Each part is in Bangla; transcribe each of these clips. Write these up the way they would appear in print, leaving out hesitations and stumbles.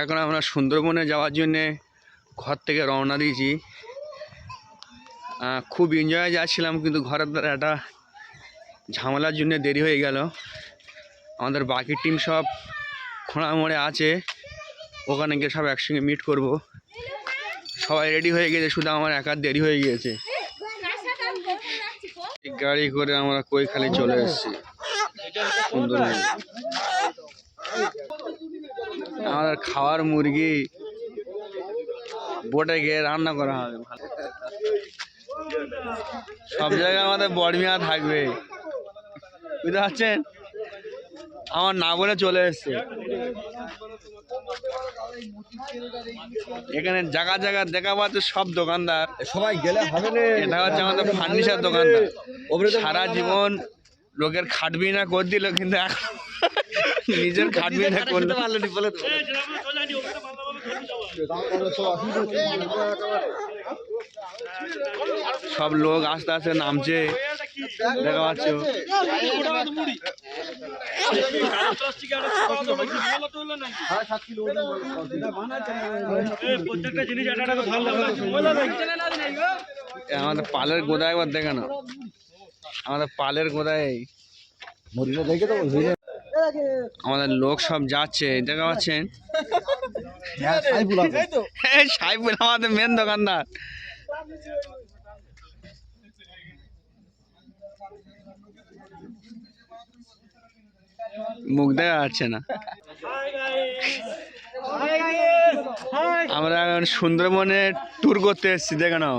এখন আমরা সুন্দরবনে যাওয়ার জন্যে ঘর থেকে রওনা দিয়েছি। খুব এনজয়ে যাচ্ছিলাম, কিন্তু ঘরের দ্বারা একটা ঝামেলার জন্য দেরি হয়ে গেল। আমাদের বাকি টিম সব খোঁড়া মোড়ে আছে, ওখানে গিয়ে সব একসঙ্গে মিট করব। সবাই রেডি হয়ে গেছে, শুধু আমার একার দেরি হয়ে গিয়েছে। গাড়ি করে আমরা কৈখালি চলে এসেছি সুন্দরবন। আমাদের খাওয়ার মুরগি বোটে গিয়ে রান্না করা হবে। সব জায়গায় আমাদের বড়মিয়া থাকবে, বুঝতে পারছেন? আমার না বলে চলে এসছে। এখানে জায়গা জায়গা দেখা পাচ্ছে সব দোকানদার, সবাই গেলে হবে না। এটা হচ্ছে আমাদের ফার্নিচার দোকানদার। সারা জীবন লোকের খাটবি না করে দিল, কিন্তু এখন নিজের খাটবি না করলে সব লোক আস্তে আস্তে নামছে, দেখা পাচ্ছ। আমাদের পালের গোদায় একবার দেখে না, আমাদের পালের গোদায় আমাদের লোক সব যাচ্ছে, দেখা পাচ্ছেন? সাইফুল আমাদের মেন দোকানদার। মুখ দেখা যাচ্ছে না। আমরা এখন সুন্দরবনে ট্যুর করতে এসেছি, দেখে নাও।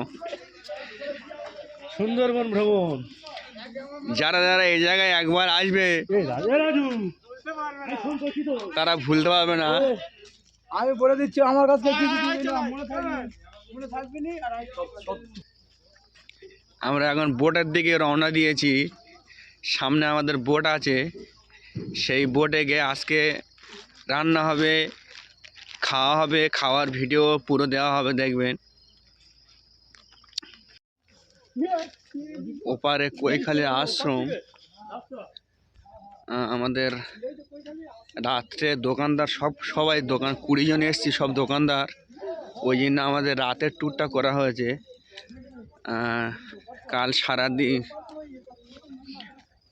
সুন্দরবন ভ্রমণ। যারা যারা এই জায়গায় একবার আসবে তারা ভুলতে পারবে না। আমি বলে দিচ্ছি, আমার কাছে আমরা এখন বোটের দিকে রওনা দিয়েছি। সামনে আমাদের বোট আছে, সেই বোটে গিয়ে আজকে রান্না হবে, খাওয়া হবে। খাওয়ার ভিডিও পুরো দেওয়া হবে, দেখবেন। ওপারে কৈখালি আশ্রম। আমাদের রাত্রে দোকানদার সবাই দোকান 20 জন এসছি, সব দোকানদার। ওই জন্য আমাদের রাতের ট্যুরটা করা হয়েছে।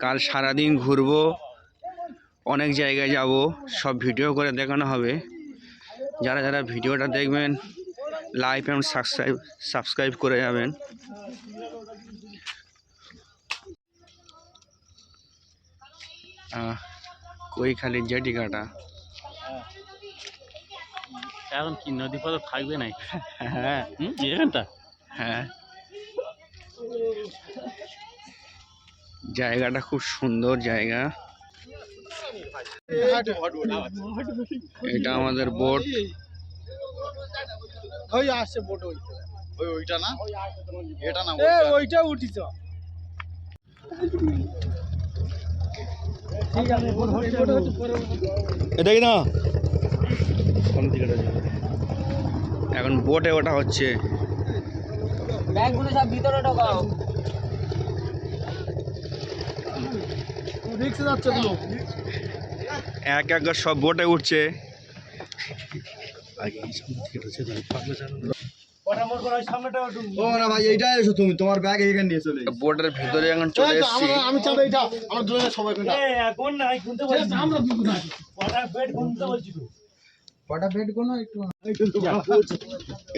কাল সারাদিন ঘুরবো, অনেক জায়গায় যাব, সব ভিডিও করে দেখানো হবে। যারা যারা ভিডিওটা দেখবেন লাইক এবং সাবস্ক্রাইব করে যাবেন। কৈখালি জেটিঘাটা। এখন কি নদী পথ থাকবে না? হ্যাঁ, এখানটা। হ্যাঁ, জায়গাটা খুব সুন্দর জায়গা। এটা আমাদের বোট। ওই আসছে বোট, ওইটা না, এটা না, ওইটা উঠিছ। এটা কি না, এখন বোটে ওটা হচ্ছে। ব্যাগগুলো সব ভিতরে ঢোকাও। রিক্সে যাচ্ছে গুলো, এক এক সব বোটে উঠছে। তোমার ব্যাগ এখানে নিয়ে চলে বোটের ভিতরে এখন চলে এসেছি। আমি চাঁদা, এটা আমার দুজনে সবাই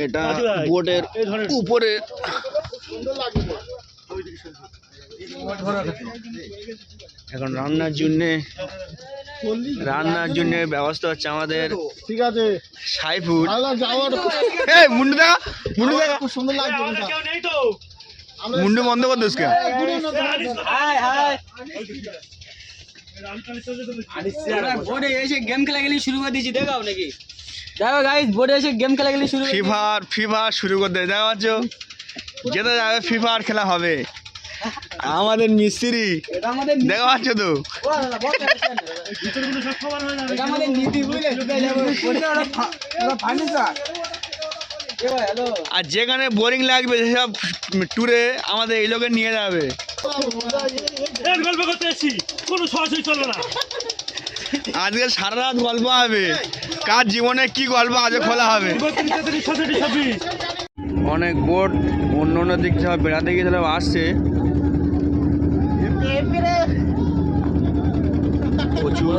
এটা বোটের উপরে। এখন রান্নার জন্য ব্যবস্থা হচ্ছে আমাদের। ঠিক আছে, সাইফুল মুন্ডু খুব সুন্দর লাগছে। মুন্ডু বন্ধ করে দিস। বোর্ডে এসে গেম খেলা গেলে শুরু করে দিয়েছি, দেখাও নাকি? দেখো গাইস, বোর্ডে এসে গেম খেলা গেলে শুরু, ফিফার শুরু করে দেয়, দেখা পাচ্ছ? যেতে যাবে ফিফার খেলা হবে। আমাদের মিস্ত্রি দেখা পাচ্ছ তো। আর যেখানে বোরিং লাগবে সেসব ট্যুরে আমাদের এই লোকে নিয়ে যাবে। গল্প করতে এসেছি, কোনো সরাসরি চলো না। আজকে সারা রাত গল্প হবে, কার জীবনে কি গল্প আজকে খোলা হবে। অনেক বোট অন্য অন্য দিক থেকে বেড়াতে গিয়েছিলাম, আসছে প্রচুর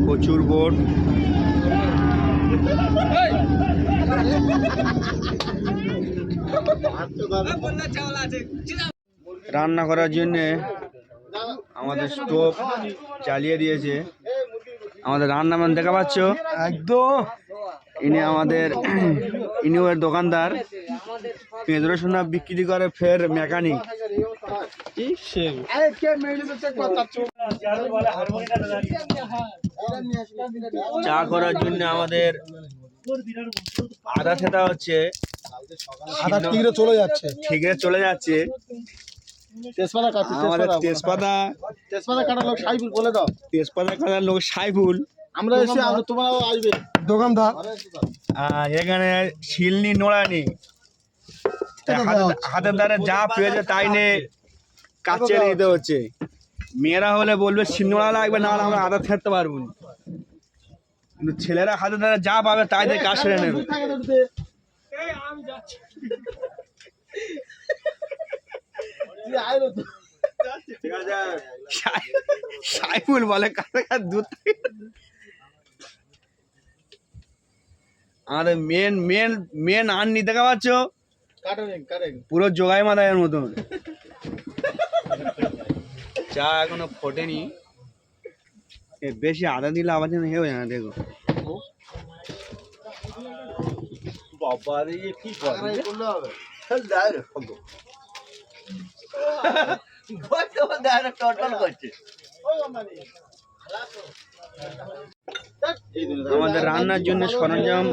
প্রচুর বোট। রান্না করার জন্যে আমাদের স্টোভ জ্বালিয়ে দিয়েছে। আমাদের রান্নামান দেখা পাচ্ছ একদম, ইনি আমাদের ইনিওর দোকানদার, পেঁয়াজ রসুন বিক্রি করে, ফের মেকানিক। চা করার জন্য আমাদের আদা থেতা হচ্ছে, চলে যাচ্ছে। ঠিকরে চলে যাচ্ছে। তেজপাতা কাটছে, আমাদের তেজপাতা কাটার লোক সাইফুল বলে দাও। তেজপাতা কাটার লোক সাইফুল, আমরা এসে তোমার আসবে দোকানদার। আর এখানে শিলনি নোড়ানি, হাতের দ্বারা যা পেয়েছে তাই নিয়ে কাজ চালিয়ে দিতে হচ্ছে। মেয়েরা হলে বলবে শিল নোড়া লাগবে, না হলে আমরা আদা থেরতে পারবো না, কিন্তু ছেলেরা হাতের দ্বারা যা পাবে তাই দিয়ে কাজ সেরে নেবে। সাইফুল বলে কাছে দুধ। আমাদের মেন মেন মেন আননি দেখা পাচ্ছ, পুরো জোগাই মাদায়ের মতন। চা এখনো ফোটেনি, বেশি আদা দিলে আবার যেন হেও যায় না। দেখো আমাদের রান্নার জন্য সরঞ্জাম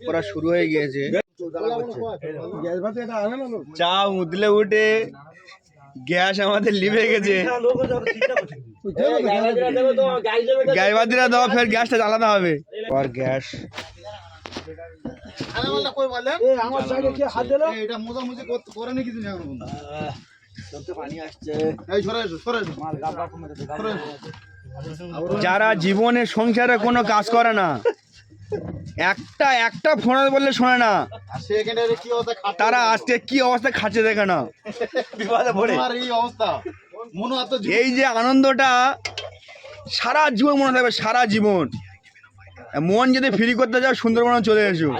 করা শুরু হয়ে গিয়েছে। চা উতলে উঠে গ্যাস আমাদের লিভে গেছে। গাইবাদিরা দাও, ফের গ্যাসটা জ্বালাতে হবে। আর গ্যাস যারা জীবনে সংসারে কোনো কাজ করে না, একটা ফোন বললে শোনে না, তারা আজকে কি অবস্থা খাচ্ছে দেখে না। এই যে আনন্দটা সারা জীবন মনে থাকবে, সারা জীবন। মন যদি ফ্রি করতে যাও সুন্দরবনে চলে এসো।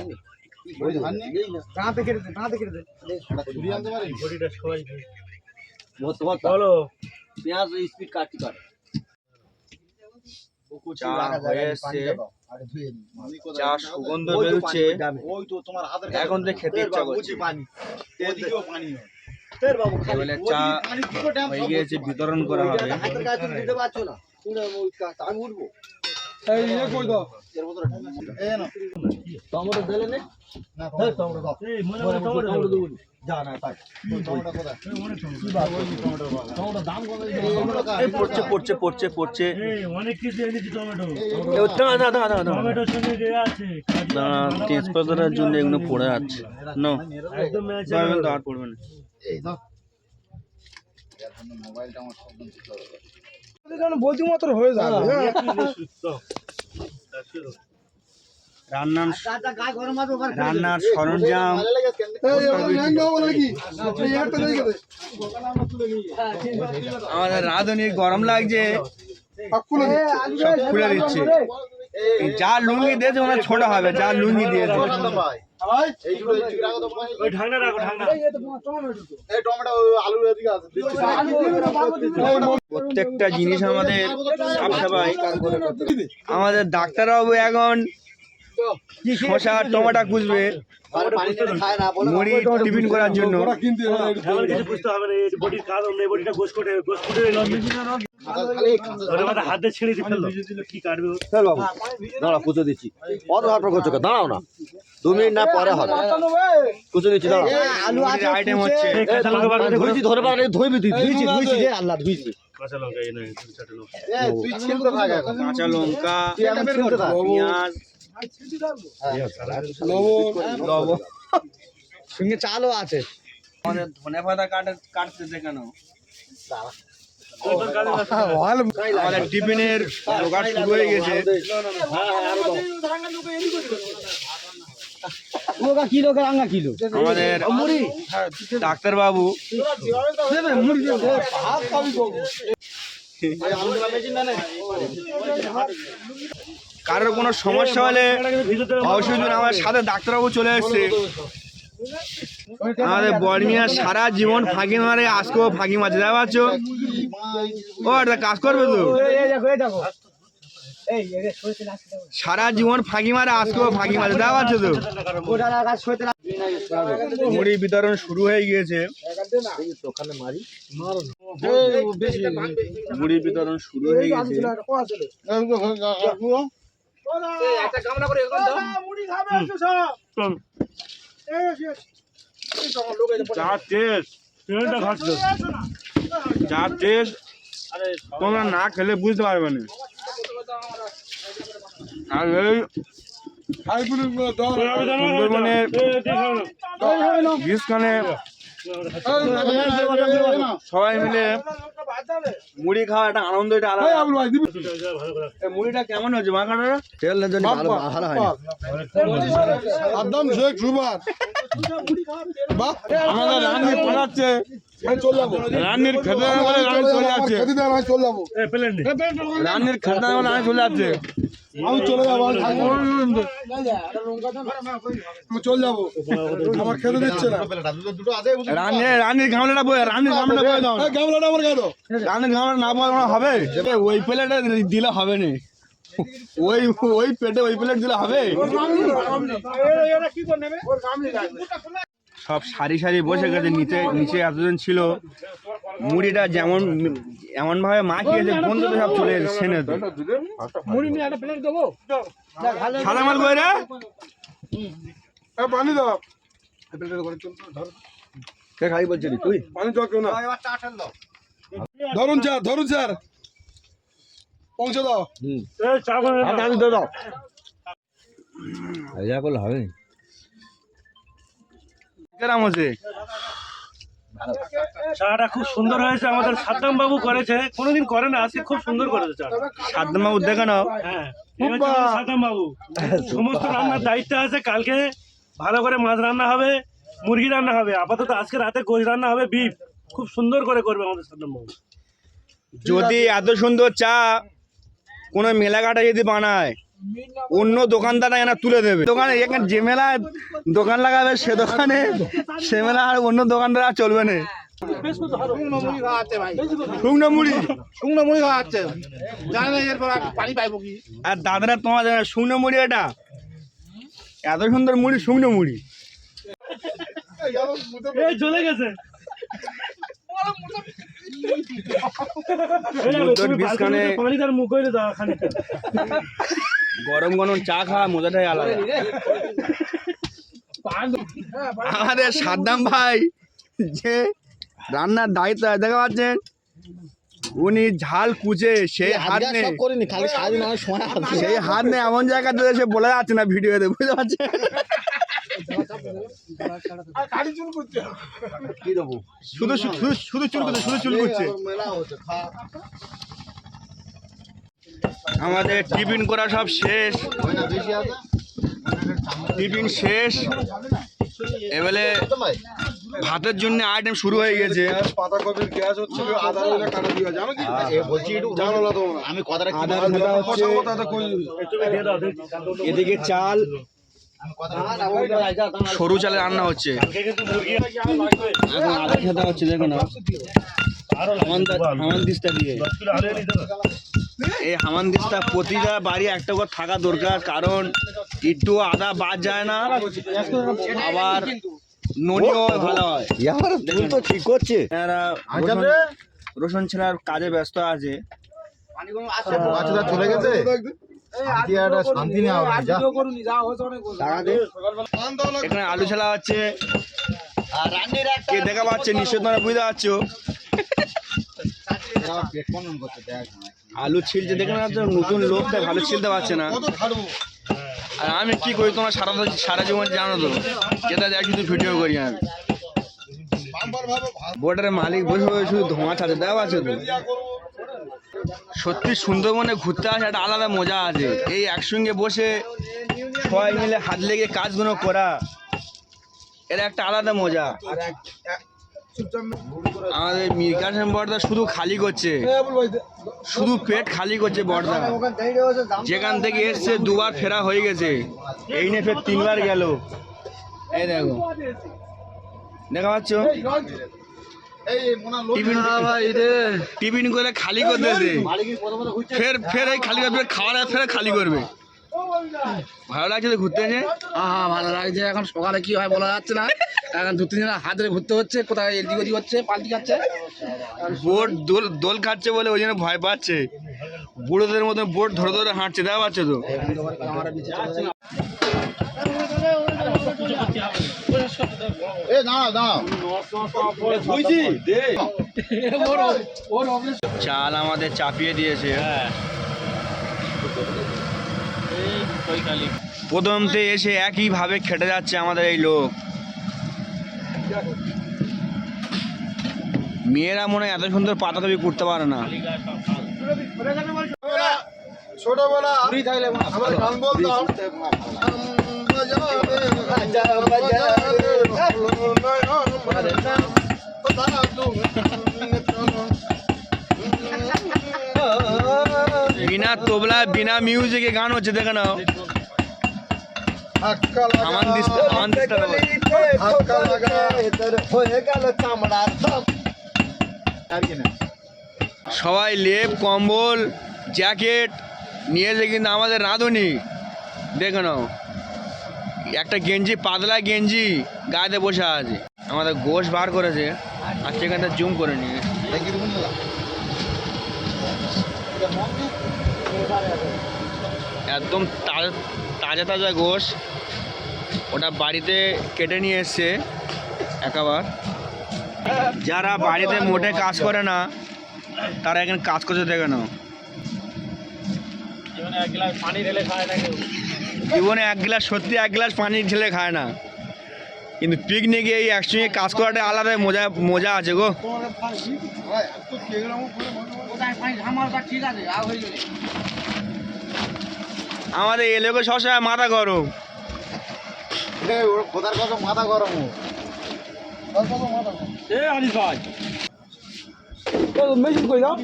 চা সুগন্ধ বেরোচ্ছে, এখন তো খেতে ইচ্ছা করছে। এবারে চা হয়ে গিয়েছে, বিতরণ করা হবে। পড়ছে পড়ছে পড়ছে। তেজপাতার জন্য এগুলো পড়ে যাচ্ছে না, আর পড়বে না। বলছি মাত্র হয়ে যাবে। রান্নার সরঞ্জাম, আমাদের রাঁধুনি গরম লাগছে, সব খুলে দিচ্ছে। যা লুঙ্গি দিয়েছে ওনার ছোট হবে, যা লুঙ্গি দিয়েছে। প্রত্যেকটা জিনিস আমাদের সাফ সাফাই। আমাদের ডাক্তারবাবু এখন শসা টমেটো কুচবে মুড়ি টিফিন করার জন্য। হাতে ছেড়ে দিয়ে ফেললো কি কাটবে। দাঁড়া কুচো দিচ্ছি, অত হাট করছো, দাঁড়াও না, 2 মিনিট না পরে হবে। কুচো দিচ্ছি, দাঁড়াও। আইটেম হচ্ছে ধুইছি, ধরে পারে ধুইবি, তুই ধুইছি ধুইছি রে আল্লাহ ধুইছি। কাঁচা লঙ্কা এই নয়, চারটে লঙ্কা, কাঁচা লঙ্কা, পেঁয়াজ, লবণ, সঙ্গে চালও আছে। আমাদের ধনে পাতা কাটতে দেখানো। আমাদের টিফিনের জোগাড় শুরু হয়ে গেছে। আমাদের ডাক্তারবাবু কারোর কোনো সমস্যা হলে অবশ্যই আমার সাথে ডাক্তারবাবু চলে এসছে। আমাদের বর্মিয়া সারা জীবন ফাঁকি মারে, আজকেও ফাঁকি মারছে, দেখা পাচ্ছ? ও একটা কাজ করবে তো, সারা জীবন ফাঁকি মারে, আজকেও ফাঁকি মারছে, দেখা পাচ্ছ তো? মুড়ি বিতরণ শুরু হয়ে গিয়েছে। মুড়ি বিতরণ শুরু হয়ে গেছে। যা টেস্ট ট্রেনটা খাচ্ছ, যা টেস্ট তোমরা না খেলে বুঝতে পারবে না। আর এই সুন্দরবনের গ্রীষ্মকালে সবাই মিলে মুড়ি খাওয়া একটা আনন্দ, এটা আলাদা। এই মুড়িটা কেমন হচ্ছে মাখাটা? তেলের জন্য ভালো হয় না। একদম শেখ সুপার। আমাদের রান্নি পাঠাচ্ছে, রান্নির খেতে রান্নি চলে যাচ্ছে, রান্নির খেতে রান্নি চলে যাচ্ছে। আমি চলে যাবো, চলে যাবো, আমার খেতে দিচ্ছে না। রান্নির গামলাটা বয়ে, রান্নির গামলাটা বয়ে দাও। গামলাটা আমার কেন? রান্নির গামলাটা না বয়ে হবে? ওই প্লেটে দিলে হবে না, ওই পেটে ওই প্লেট দিলে হবে? সব সারি সারি বসে গেছে, নিচে এতজন ছিল। মুড়িটা যেমন এমন ভাবে মাখিয়েছে, বন্ধুদের সব চলে এসেছে সেনে। সাদা মাল বই রে, পানি দাও, কে খাই বলছিস তুই? পানি দাও কেউ না। ধরুন স্যার পৌঁছে দাও। আমি দিয়ে দাও, যা করলে হবে। কেরাম হচ্ছে? চাটা খুব সুন্দর হয়েছে, আমাদের সাদ্দাম বাবু করেছে, কোনোদিন করে না, আজকে খুব সুন্দর করেছে চাটা। সাদ্দাম বাবু দেখে নাও। হ্যাঁ, সাদ্দাম বাবু সমস্ত রান্নার দায়িত্ব আছে। কালকে ভালো করে মাছ রান্না হবে, মুরগি রান্না হবে, আপাতত আজকে রাতে গোশ রান্না হবে, বিফ খুব সুন্দর করে করবে আমাদের সাদ্দাম বাবু। যদি এত সুন্দর চা কোনো মেলাঘাটে যদি বানায়, অন্য দোকানদাররা এনা তুলে দেবে। দোকানে এখানে যে মেলায় দোকান লাগাবে, সে মেলা আর অন্য দোকানদার আর চলবে না। শুকনো মুড়ি খাওয়াচ্ছে, জানে না এরপর পানি পাইবো কি? আর দাদারা তোমার শুকনো মুড়ি, এটা এত সুন্দর মুড়ি, শুকনো মুড়ি। এই চলে গেছে পানি, তার মুখ করে দাও খানিকটা। গরম গরম চা খাওয়া মজাটাই আলাদা। আমাদের সাদ্দাম ভাই যে রান্নার দায়িত্ব দেখা পাচ্ছেন, উনি ঝাল কুচে সেই হাত নেই, সেই হাত নেই এমন জায়গাতে সে বলে যাচ্ছে না ভিডিওতে, বুঝতে পারছেন? শুধু চুল করছে। আমাদের টিফিন করা সব শেষ, টিফিন শেষ, এবারে ভাতের জন্য আইটেম শুরু হয়ে গেছে। পাতাকপির গ্যাস হচ্ছে, আদা রসুন কাটা দিও, জানো কি? বলছি একটু জানো না তোমরা, আমি কথাটা আদা কাটা হচ্ছে, এদিকে চাল, সরু চালে রান্না হচ্ছে। এখন আদা খেতে হচ্ছে, দেখো না হামানদিস্তা দিয়ে। এই হামানদিস্তা প্রতিটা বাড়ি একটা করে থাকা দরকার, কারণ একটু আদা বাদ যায় না, আবার ননিও ভালো হয়। তো ঠিক করছে। রোশন ছেলের কাজে ব্যস্ত আছে। চলে গেছে, এখানে আলু ছেলা হচ্ছে, কে দেখা পাচ্ছে নিশ্চয় তোমরা বুঝতে পারছো। আলু ছিলছে, দেখে না, নতুন লোক দেখ আলু ছিলতে পারছে না। আর আমি কি করি তোমরা সারা জীবন জানো তো, যেটা দেখ কিছু ভিডিও করি আমি। বোটের মালিক বসে বসে শুধু ধোঁয়া ছাড়ছে, দেওয়া আছে তো। সত্যি সুন্দরবনে ঘুরতে আসে একটা আলাদা মজা আছে। এই একসঙ্গে বসে সবাই মিলে হাত লেগে কাজগুলো করা, এটা একটা আলাদা মজা। আমাদের মীর কাসেম বর্দা শুধু খালি করছে, শুধু পেট খালি করছে বর্দা। যেখান থেকে এসছে দুবার ফেরা হয়ে গেছে, এই নিয়ে ফের 3বার গেল। এই দেখো, দেখা পাচ্ছ টিফিন করে খালি করতেছে, ফের ফের এই খালি করবে, খাওয়ার ফের খালি করবে। ভালো লাগছে তো ঘুরতে এসে? হ্যাঁ ভালো লাগছে। এখন সকালে কি হয় বলা যাচ্ছে না, এখন 2-3 দিন হাত ধরে ঘুরতে হচ্ছে, কোথায় এদিক ওদিক হচ্ছে, পাল্টি খাচ্ছে। বোট দোল খাচ্ছে বলে ওই জন্য ভয় পাচ্ছে, বুড়োদের মতন বোট ধরে ধরে হাঁটছে, দেখা পাচ্ছে তো। চাল আমাদের চাপিয়ে দিয়েছে। প্রথমতে এসে একইভাবে খেটে যাচ্ছে আমাদের এই লোক। মেয়েরা মনে হয় এত সুন্দর পাতা তৈরি করতে পারে না। ছোটবেলা আমার গান বলতাম, বিনা তবলা বিনা মিউজিকে গান হচ্ছে, দেখে নাও। সবাই লেপ কম্বল জ্যাকেট নিয়েছে, কিন্তু আমাদের রাঁধুনি দেখে নাও একটা গেঞ্জি, পাতলা গেঞ্জি গায়ে বসে আছে। আমাদের গোশ বার করেছে, আর সেখানটা জুম করে নিয়ে একদম তাজা তাজা গোশ। ওটা বাড়িতে কেটে নিয়ে এসছে একেবার। যারা বাড়িতে মোটে কাজ করে না তারা এখানে কাজ করছে, দেখে নাও। জীবনে 1 গ্লাস, সত্যি 1 গ্লাস পানি ঢেলে খায় না, কিন্তু পিকনিকে এই একসঙ্গে কাজ করাটা আলাদা মজা আছে গো। আমাদের এ লোকের সবসময় মাথা গরম। খোদার কত মাথা গরম। মেশিন করে দাও।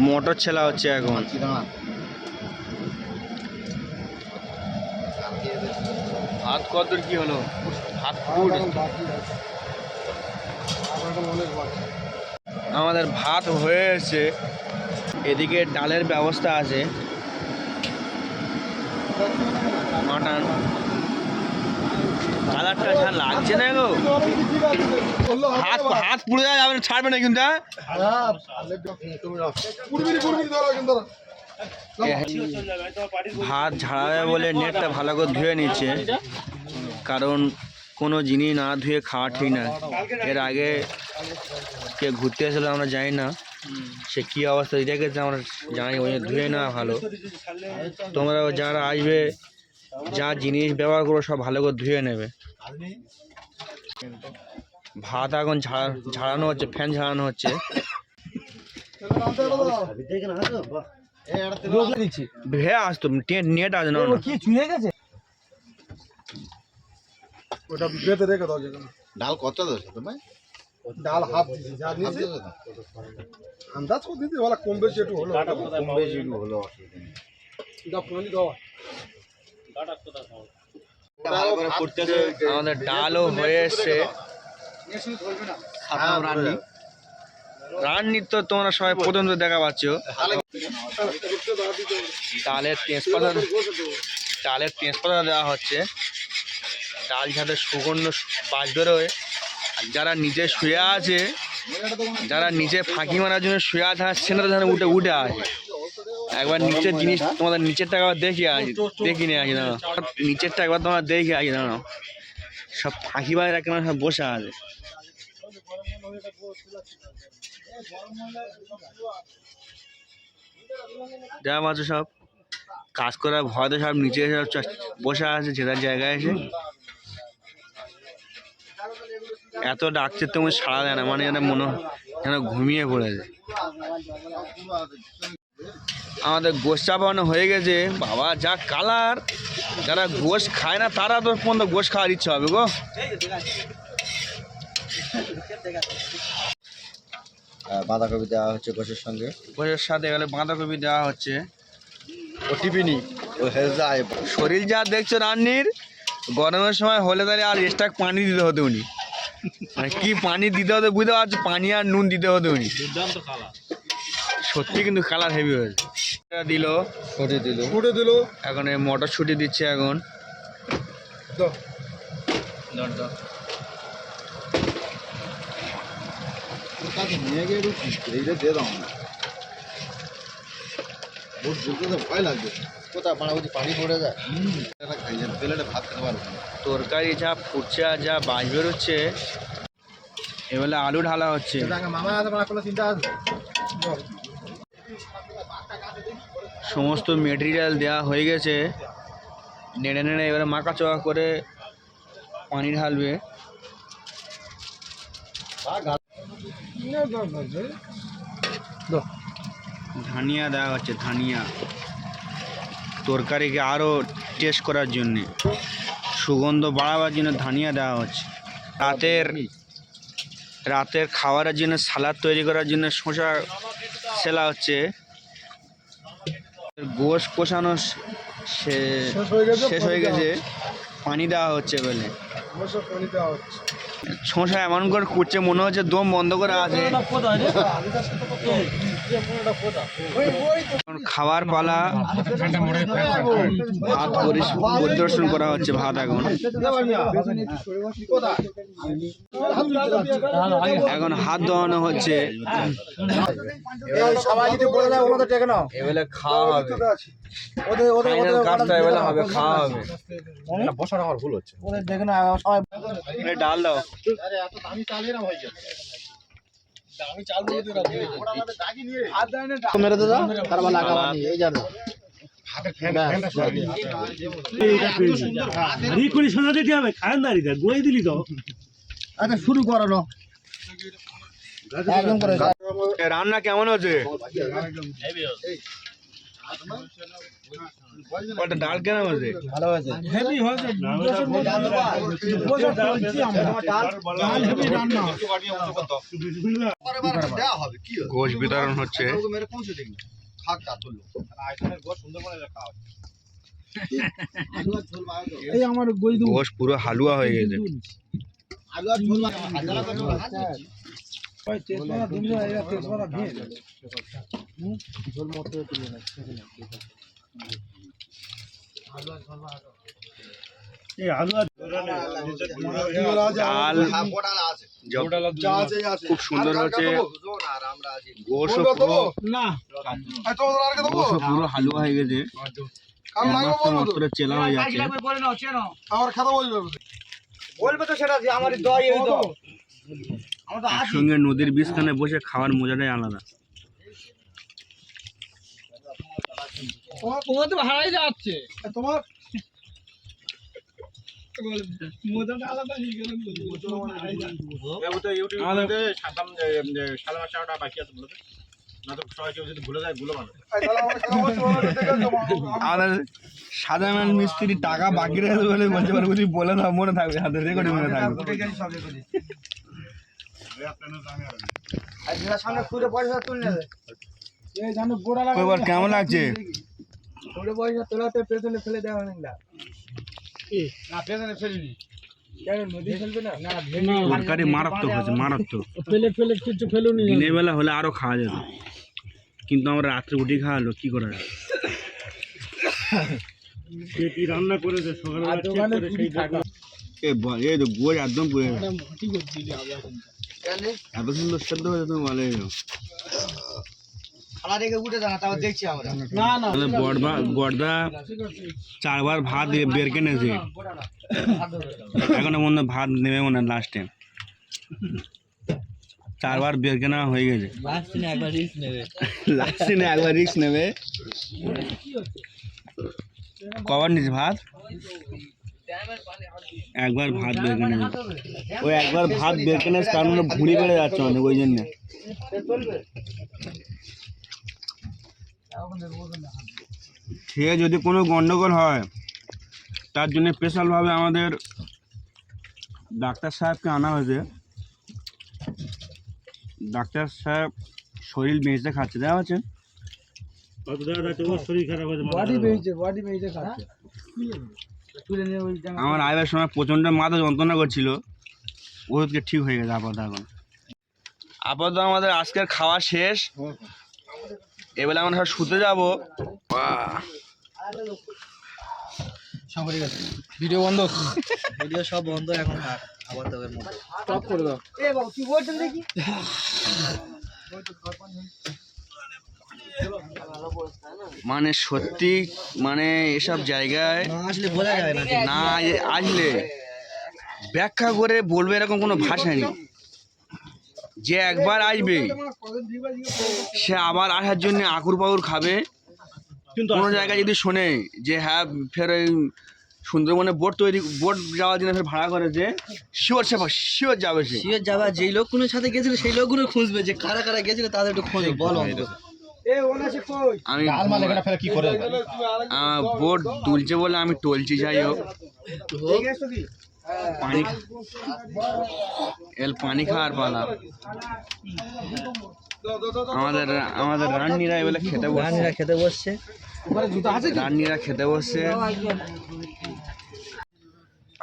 মোটর ছেলা হচ্ছে এখন। ভাত কতদূর কি হলো? ভাত আমাদের ভাত হয়ে এসেছে, এদিকে ডালের ব্যবস্থা আছে, মাটন। কালারটা যা লাগছে না গো, হাত হাত পুড়ে যাবে, ছাড়বে না কিন্তু। ভাত ঝাড়াবে বলে নেটটা ভালো করে ধুয়ে নিচ্ছে, কারণ কোনো জিনিস না ধুয়ে খাওয়া ঠিক না। এর আগে কে ঘুরতে এসেছিলো আমরা জানি না, সে কী অবস্থা রেখেছে আমরা জানি, ওই ধুয়ে নেওয়া ভালো। তোমরা যারা আসবে যা জিনিস ব্যবহার করো সব ভালো করে ধুয়ে নেবে। ভাত এখন ঝাড়ানো হচ্ছে, ফ্যান ঝাড়ানো হচ্ছে। ভেয়া আসতো নেট আছে না, কি ছুঁয়ে গেছে? ওটা বেঁধে রেখে দাও। ডাল কত দিয়েছো তুমি? ডাল হাফ দিয়েছি, যা নিয়েছি আন্দাজ করে দিতে বলা, কম বেশি একটু হলো, কম বেশি একটু হলো, আমাদের ডালও হয়ে এসছে। রান্নি তো তোমরা সবাই প্রথম তো দেখা পাচ্ছ। ডালের তেজপাতা দেওয়া হচ্ছে, ডাল যাতে সুগন্ধ বাজ বেরোয়। আর যারা নিচে শুয়ে আছে, যারা নিচে ফাঁকি মারার জন্য শুয়ে আছে, সেটা যেন উঠে আসে। একবার নিচের জিনিস তোমাদের নিচেরটা একবার দেখি নিয়ে আসি না, নিচেরটা একবার তোমরা দেখে আসি না। সব ফাঁকি মারা কেন সব বসে আছে। যা আছে সব কাজ করার ভয়তে সব নিচে এসে সব বসে আছে যে যার জায়গায় এসে। এত ডাকছে তুমি সাড়া দেয় না, মানে যেন মনে যেন ঘুমিয়ে পড়েছে। আমাদের গোশ চাপানো হয়ে গেছে বাবা, যা কালার। যারা গোশ খায় না তারা তো পর্যন্ত গোশ খাওয়ার ইচ্ছা হবে গো। বাঁধাকপি দেওয়া হচ্ছে গোশের সঙ্গে, গোশের সাথে গেলে বাঁধাকপি দেওয়া হচ্ছে। ও টিফিনি ও হেলজায় শরীর যা দেখছো রান্নির, গরমের সময় হলে তাহলে আর এক্সট্রা পানি দিতে হতো উনি, মানে কি পানি দিতে হতো বুঝতে পারছো, পানি আর নুন দিতে হতো উনি। সত্যি কিন্তু কালার হেভি হয়েছে। দিল ফুটে দিল। এখন এই মটরশুঁটি দিচ্ছে এখন। দাও। নিয়ে গিয়ে এইটা দিয়ে দাও না, ভয় লাগবে কোথায় বানাবো, পানি পড়ে যায়। প্লেটে ভাত খেতে পারবো না। তরকারি যা ফুটছে আর যা বাজ বেরোচ্ছে, এবারে আলু ঢালা হচ্ছে। মামা আছে মানে কোনো চিন্তা আছে? সমস্ত মেটেরিয়াল দেওয়া হয়ে গেছে, নেড়ে নেড়ে এবারে মাখা চোখা করে পানি ঢালবে। ধনিয়া দেওয়া হচ্ছে, ধনিয়া তরকারিকে আরও টেস্ট করার জন্যে, সুগন্ধ বাড়াবার জন্য ধনিয়া দেওয়া হচ্ছে। রাতের খাবারের জন্য সালাদ তৈরি করার জন্য শসা সেলা হচ্ছে। গোশ কষানো শেষ হয়ে গেছে, পানি দেওয়া হচ্ছে বলে। শসা এমন করে কুটছে মনে হচ্ছে দম বন্ধ করে আছে। এখন খাবার পালা, ভাত পরিদর্শন করা হচ্ছে। ভাত এখন হাত ধোয়ানো হচ্ছে। সবাই যদি বলে দেয় ওর মধ্যে টেকে নাও, এবারে খাওয়া হবে, ওদের কাজটা এবারে হবে, খাওয়া হবে। বসানো আমার ভুল হচ্ছে। ওদের দেখে না সবাই ডাল দাও। আরে এত দামি চাল এরা হয়ে যায়। আমি চাল দিয়ে দিলাম। হাত দেয় না, মেরে দে দাও, কারবা লাগাবানি এই জানো। রি করে সোজা দিতে হবে, খায় না রিদা গোয়ে দিলি তো। আচ্ছা শুরু করো না, একদম করে। রান্না কেমন হচ্ছে? ওটা ডাল কেমন হচ্ছে? ভালো হয়েছে। হেভি হয়েছে। গোশ বিতরণ হচ্ছে। এই আমার গই দু গোশ পুরো হালুয়া হয়ে গেছে। ভাই তেজপাতা দিন না, এরা তেজপাতা দিয়ে ঝোল মতো তুলে না। এই আলু আর ডাল খুব সুন্দর হচ্ছে। গোশও পুরো হালুয়া হয়ে গেছে, চেলা হয়ে যাচ্ছে। আমার খাতা বলবে বলবে তো সেটা যে আমার দই এই দাও। একসঙ্গে নদীর বীজখানে বসে খাওয়ার মজাটাই আলাদা। তোমার তো ভাড়াই যাচ্ছে তোমার মজাটা আলাদা হয়ে গেল। আমাদের সাধারণ মিস্ত্রি টাকা বাকি রয়েছে বলে বলতে পারবো, তুই বলে দাও, মনে থাকবে, হাতে রেকর্ডিং মনে থাকবে। সামনে খুঁড়ে পয়সা তুলে নেবে। এই জানো গোড়া এবার কেমন লাগছে? খুঁড়ে পয়সা তোলাতে পেছনে ফেলে দেওয়া হয় না। না পেছনে ফেলিনি। কেন নদী ফেলবে না? না তরকারি মারাত্মক হয়েছে, মারাত্মক। ফেলে কিছু ফেলুনি। দিনের বেলা হলে আরো খাওয়া যেত, কিন্তু আমরা রাত্রে উঠে খাওয়ালো, কি করা যায়? কি রান্না করেছে সকালবেলা ঠিক করে সেই এই তো গোশ একদম পুড়ে গেছে। এত সুন্দর সেদ্ধ হয়েছে তুমি ভালো হয়ে যাও। খালা রেখে উঠে যান, তারপর দেখছি আমরা। বড়দা 4 বার ভাত বের কেনেছে, এখনো মনে ভাত নেবে মনে লাস্ট টাইম। 4বার বেরকে নেওয়া হয়ে গেছে। লাস্ট দিনে একবার রিস্ক নেবে। লাস্ট দিনে একবার রিস্ক নেবে। কবার নিস ভাত? একবার ভাত বেরকে নেবে। ওই একবার ভাত বেরকে নেস কারণ ভুঁড়ি বেড়ে যাচ্ছে অনেক, ওই জন্য। খেয়ে যদি কোনো গন্ডগোল হয় তার জন্য স্পেশালভাবে আমাদের ডাক্তার সাহেবকে আনা হয়েছে। ডাক্তার সাহেব শরীর বেঁচে খাচ্ছে, দেখা যাচ্ছে। শরীর খারাপ হয়েছে, বডি বেঁচে খাচ্ছে। আমার আইবার সময় প্রচণ্ড মাথা যন্ত্রণা করছিল, ওষুধকে ঠিক হয়ে গেছে আপাতত। এখন আপাতত আমাদের আজকের খাওয়া শেষ, এবেলা আমরা সব শুতে যাবো। ভিডিও বন্ধ, ভিডিও সব বন্ধ এখন, আবার তোদের মতো স্টপ করে দাও। মানে সত্যি, মানে এসব জায়গায় আসলে বোঝা যাবে না। না আসলে ব্যাখ্যা করে বলবে এরকম কোনো ভাষা নেই। যে একবার আসবে সে আবার আসার জন্য আকুর পাকুর খাবে। কিন্তু কোনো জায়গায় যদি শোনে যে হ্যাঁ ফের ওই সুন্দরবনে বোট যাওয়ার জন্য ফের ভাড়া করেছে, শিওর যাবে সে। শিওর যাবা, যেই লোকগুলোর সাথে গেছিল সেই লোকগুলো খুঁজবে, যে কারা কারা গেছিল তাদের একটু খোঁজো, বলো অন্তত। আমি বোট তুলছে বলে আমি টলছি, যাই হোক। পানি খাওয়ার পালা। আমাদের রান্নিরা এবেলা খেতে বসছে। রানীরা খেতে বসছে। রান্নিরা খেতে বসছে।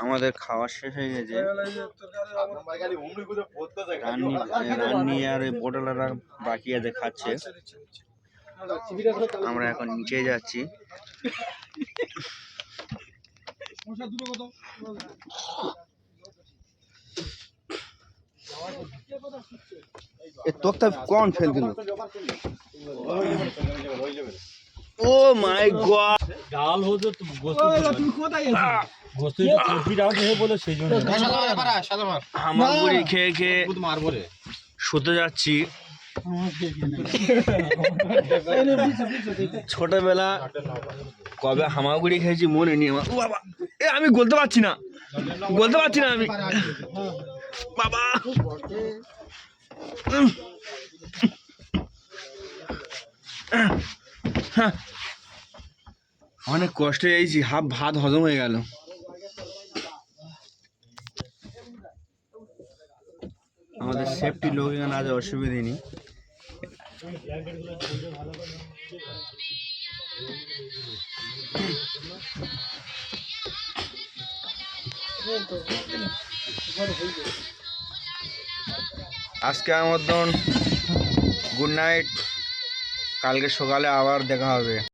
আমাদের খাওয়া শেষ হয়ে গেছে। রান্নি আর বোটলারা বাকি আছে, খাচ্ছে। আমরা এখন নিচে যাচ্ছি। তোকটা কোন ফেল দিল? ও মাই গড! ডাল হতো তো গোস্ত চর্বি ডাল হয়ে বলে সেই জন্য হামাগুড়ি খেয়ে খেয়ে শুতে যাচ্ছি। ছোটবেলা কবে হামাগুড়ি খেয়েছি মনে নেই আমার। ও বাবা, আমি বলতে পারছি না আমি। বাবা অনেক কষ্টে যাইছি, হাফ ভাত হজম হয়ে গেল। আমাদের সেফটি লোক এখানে আজ অসুবিধে নেই। আজকে আমার মতন গুড নাইট। কালকে সকালে আবার দেখা হবে।